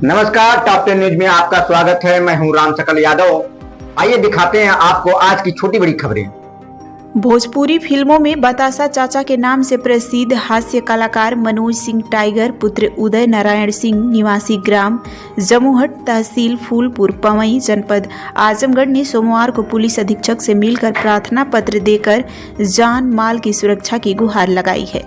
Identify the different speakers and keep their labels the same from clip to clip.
Speaker 1: नमस्कार, top 10 news में आपका स्वागत है। मैं हूं राम सकल यादव। आइए दिखाते हैं आपको आज की छोटी बड़ी खबरें।
Speaker 2: भोजपुरी फिल्मों में बतासा चाचा के नाम से प्रसिद्ध हास्य कलाकार मनोज सिंह टाइगर पुत्र उदय नारायण सिंह निवासी ग्राम जमुहट तहसील फूलपुर पवई जनपद आजमगढ़ ने सोमवार को पुलिस अधीक्षक से मिलकर प्रार्थना पत्र देकर जान माल की सुरक्षा की गुहार लगाई है।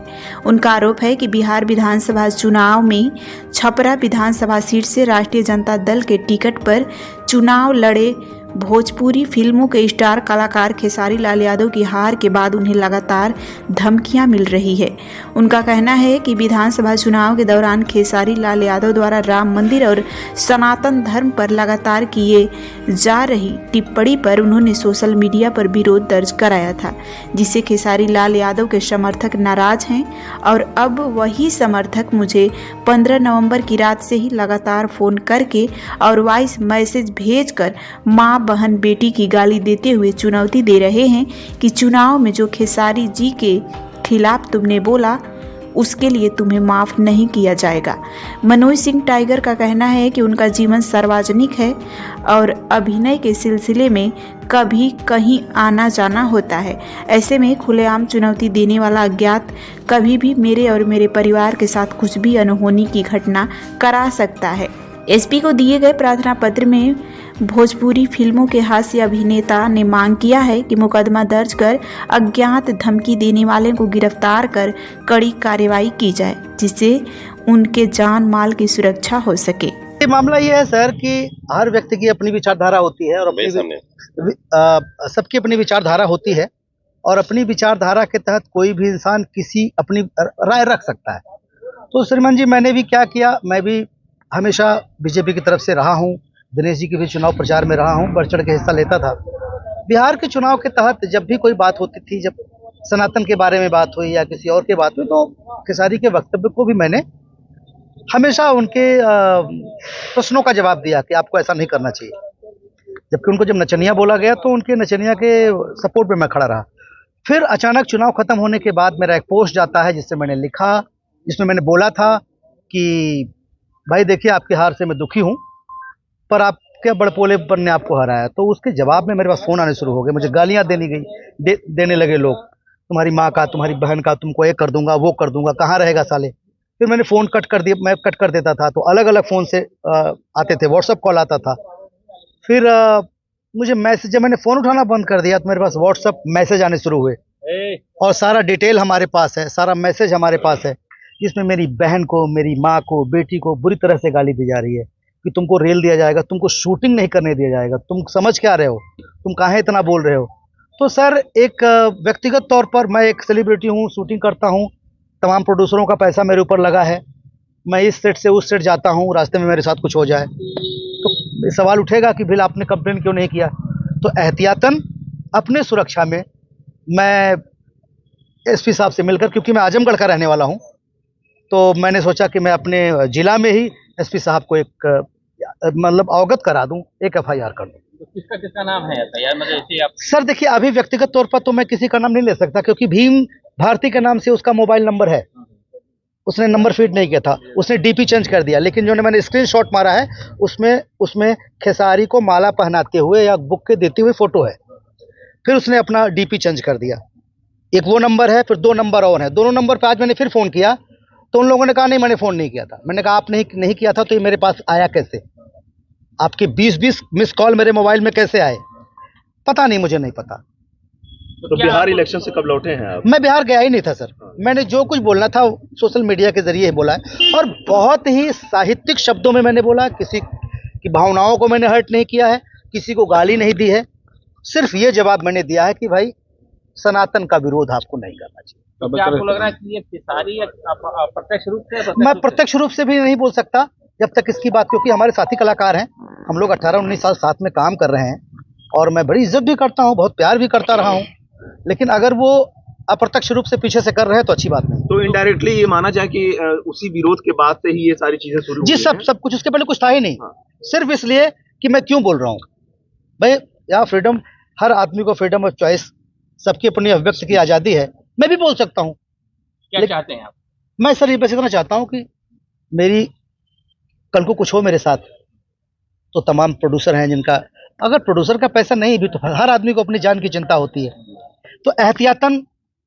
Speaker 2: उनका आरोप है कि बिहार विधानसभा चुनाव में छपरा विधानसभा सीट से राष्ट्रीय जनता दल के टिकट पर चुनाव लड़े भोजपुरी फिल्मों के स्टार कलाकार खेसारी लाल यादव की हार के बाद उन्हें लगातार धमकियां मिल रही है। उनका कहना है कि विधानसभा चुनाव के दौरान खेसारी लाल यादव द्वारा राम मंदिर और सनातन धर्म पर लगातार किए जा रही टिप्पणी पर उन्होंने सोशल मीडिया पर विरोध दर्ज कराया था, जिससे खेसारी लाल यादव के समर्थक नाराज हैं और अब वही समर्थक मुझे 15 नवंबर की रात से ही लगातार फोन करके और वॉइस मैसेज भेजकर मां बहन बेटी की गाली देते हुए चुनौती दे रहे हैं कि चुनाव में जो खेसारी जी के खिलाफ तुमने बोला उसके लिए तुम्हें माफ नहीं किया जाएगा। मनोज सिंह टाइगर का कहना है कि उनका जीवन सार्वजनिक है और अभिनय के सिलसिले में कभी कहीं आना जाना होता है। ऐसे में खुलेआम चुनौती देने वाला अज्ञात कभी भी मेरे और मेरे परिवार के साथ कुछ भी अनहोनी की घटना करा सकता है। एसपी को दिए गए प्रार्थना पत्र में भोजपुरी फिल्मों के हास्य अभिनेता ने मांग किया है कि मुकदमा दर्ज कर अज्ञात धमकी देने वाले को गिरफ्तार कर कड़ी कार्रवाई की जाए, जिससे उनके जान माल की सुरक्षा हो सके।
Speaker 3: ये मामला ये है सर कि हर व्यक्ति की अपनी विचारधारा होती है और सबकी अपनी विचारधारा होती है और अपनी विचारधारा के तहत कोई भी इंसान किसी अपनी राय रख सकता है। तो श्रीमान जी, मैंने भी क्या किया, मैं भी हमेशा बीजेपी की तरफ से रहा हूँ, दिनेश जी के भी चुनाव प्रचार में रहा हूँ, बढ़ चढ़ के हिस्सा लेता था। बिहार के चुनाव के तहत जब भी कोई बात होती थी, जब सनातन के बारे में बात हुई या किसी और के बात हुई, तो खेसारी के वक्तव्य को भी मैंने हमेशा उनके प्रश्नों का जवाब दिया कि आपको ऐसा नहीं करना चाहिए। जबकि उनको जब नचनिया बोला गया तो उनके नचनिया के सपोर्ट में मैं खड़ा रहा। फिर अचानक चुनाव खत्म होने के बाद मेरा एक पोस्ट जाता है जिससे मैंने लिखा, जिसमें मैंने बोला था कि भाई देखिए, आपकी हार से मैं दुखी हूँ, पर आपके बड़पोलेपन ने आपको हराया। तो उसके जवाब में मेरे पास फ़ोन आने शुरू हो गए, मुझे गालियाँ देने लगे लोग, तुम्हारी माँ का, तुम्हारी बहन का, तुमको ये कर दूंगा, वो कर दूंगा, कहाँ रहेगा साले। फिर मैंने फ़ोन कट कर दिया, मैं कट कर देता था, तो अलग अलग फ़ोन से आते थे, व्हाट्सअप कॉल आता था। फिर मुझे मैसेज, जब मैंने फ़ोन उठाना बंद कर दिया तो मेरे पास व्हाट्सअप मैसेज आने शुरू हुए और सारा डिटेल हमारे पास है, सारा मैसेज हमारे पास है, जिसमें मेरी बहन को, मेरी माँ को, बेटी को बुरी तरह से गाली दी जा रही है कि तुमको रेल दिया जाएगा, तुमको शूटिंग नहीं करने दिया जाएगा, तुम समझ क्या रहे हो, तुम काहे इतना बोल रहे हो। तो सर, एक व्यक्तिगत तौर पर मैं एक सेलिब्रिटी हूँ, शूटिंग करता हूँ, तमाम प्रोड्यूसरों का पैसा मेरे ऊपर लगा है, मैं इस सेट से उस सेट जाता हूँ, रास्ते में मेरे साथ कुछ हो जाए तो सवाल उठेगा कि फिर आपने कंप्लेन क्यों नहीं किया। तो एहतियातन अपने सुरक्षा में मैं एसपी साहब से मिलकर, क्योंकि मैं आजमगढ़ का रहने वाला हूँ, तो मैंने सोचा कि मैं अपने जिला में ही एसपी साहब को एक मतलब अवगत करा दूं, एक एफआईआर कर दूं।
Speaker 4: तो किसका नाम है एफआईआर में? जैसे आप
Speaker 3: सर देखिए, अभी व्यक्तिगत तौर पर तो मैं किसी का नाम नहीं ले सकता, क्योंकि भीम भारती के नाम से उसका मोबाइल नंबर है, उसने नंबर फीड नहीं किया था, उसने डीपी चेंज कर दिया। लेकिन जो मैंने स्क्रीनशॉट मारा है उसमें खेसारी को माला पहनाते हुए या बुक्के देते हुए फोटो है। फिर उसने अपना डीपी चेंज कर दिया। एक वो नंबर है, फिर 2 नंबर और हैं। दोनों नंबर पर आज मैंने फिर फ़ोन किया तो उन लोगों ने कहा नहीं, मैंने फ़ोन नहीं किया था। मैंने कहा आप नहीं किया था तो ये मेरे पास आया कैसे? आपके 20 मिस कॉल मेरे मोबाइल में कैसे आए? पता नहीं, मुझे नहीं पता।
Speaker 5: तो बिहार इलेक्शन से कब लौटे हैं आप?
Speaker 3: मैं बिहार गया ही नहीं था सर। मैंने जो कुछ बोलना था सोशल मीडिया के जरिए ही बोला है और बहुत ही साहित्यिक शब्दों में मैंने बोला। किसी की भावनाओं को मैंने हर्ट नहीं किया है, किसी को गाली नहीं दी है। सिर्फ ये जवाब मैंने दिया है कि भाई सनातन का विरोध आपको नहीं करना चाहिए।
Speaker 4: तो क्या आपको लग रहा है कि ये खेसारी प्रत्यक्ष रूप से?
Speaker 3: मैं प्रत्यक्ष रूप से भी नहीं बोल सकता जब तक इसकी बात, क्योंकि हमारे साथी कलाकार हैं, हम लोग 18-19 साल साथ में काम कर रहे हैं और मैं बड़ी इज्जत भी करता हूं, बहुत प्यार भी करता रहा हूं। लेकिन अगर वो अप्रत्यक्ष रूप से पीछे से कर रहे हैं तो अच्छी बात नहीं।
Speaker 5: तो इनडायरेक्टली ये माना जाए कि उसी विरोध के बाद से ही ये सारी चीजें शुरू हुई
Speaker 3: जी, सब कुछ, उसके पहले कुछ था ही नहीं।
Speaker 5: हाँ।
Speaker 3: सिर्फ इसलिए कि मैं क्यों बोल रहा हूँ भाई, यहाँ फ्रीडम, हर आदमी को फ्रीडम ऑफ चॉइस, सबकी अपनी अभिव्यक्ति की आज़ादी है, मैं भी बोल सकता हूँ।
Speaker 4: क्या चाहते हैं आप?
Speaker 3: मैं सर ये बस इतना चाहता हूँ कि मेरी कल को कुछ हो मेरे साथ तो तमाम प्रोड्यूसर हैं जिनका, अगर प्रोड्यूसर का पैसा नहीं भी तो हर आदमी को अपनी जान की चिंता होती है। तो एहतियातन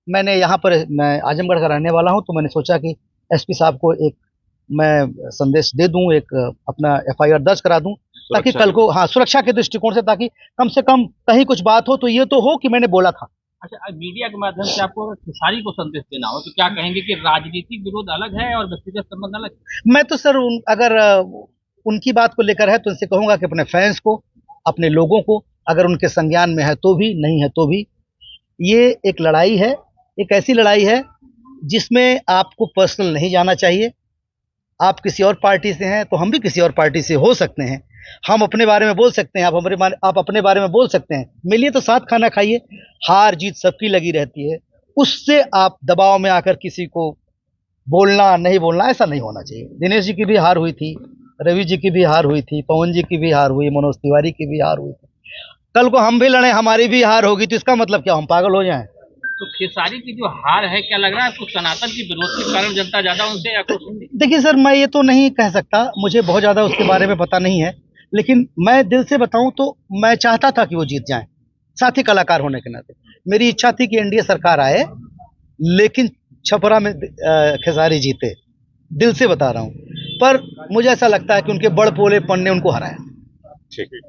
Speaker 3: मैंने यहाँ पर, मैं आजमगढ़ का रहने वाला हूँ, तो मैंने सोचा कि एसपी साहब को एक मैं संदेश दे दूं, एक अपना FIR दर्ज करा दूं, ताकि कल को, हाँ, सुरक्षा के दृष्टिकोण से, ताकि कम से कम कहीं कुछ बात हो तो ये तो हो कि मैंने बोला था।
Speaker 4: अच्छा, मीडिया के माध्यम से आपको अगर खेसारी को संदेश देना हो तो क्या कहेंगे कि राजनीतिक विरोध अलग है और व्यक्तिगत संबंध अलग है?
Speaker 3: मैं तो सर अगर उनकी बात को लेकर है तो उनसे कहूंगा कि अपने फैंस को, अपने लोगों को, अगर उनके संज्ञान में है तो भी, नहीं है तो भी, ये एक लड़ाई है, एक ऐसी लड़ाई है जिसमें आपको पर्सनल नहीं जाना चाहिए। आप किसी और पार्टी से हैं तो हम भी किसी और पार्टी से हो सकते हैं, हम अपने बारे में बोल सकते हैं, आप अपने बारे में बोल सकते हैं, मिलिए तो साथ खाना खाइए। हार जीत सबकी लगी रहती है, उससे आप दबाव में आकर किसी को बोलना नहीं बोलना, ऐसा नहीं होना चाहिए। दिनेश जी की भी हार हुई थी, रवि जी की भी हार हुई थी, पवन जी की भी हार हुई, मनोज तिवारी की भी हार हुई थी, कल को हम भी लड़े हमारी भी हार होगी, तो इसका मतलब क्या हम पागल हो जाएं?
Speaker 4: तो खेसारी की जो हार है, क्या लग रहा है आपको सनातन की विरोध के कारण जनता ज्यादा उनसे आक्रोश होगी?
Speaker 3: देखिए सर, मैं ये तो नहीं कह सकता, मुझे बहुत ज़्यादा उसके बारे में पता नहीं है, लेकिन मैं दिल से बताऊं तो मैं चाहता था कि वो जीत जाएं, साथी कलाकार होने के नाते मेरी इच्छा थी कि NDA सरकार आए, लेकिन छपरा में खेसारी जीते, दिल से बता रहा हूं। पर मुझे ऐसा लगता है कि उनके बड़ पोलेपन ने उनको हराया।
Speaker 5: ठीक है।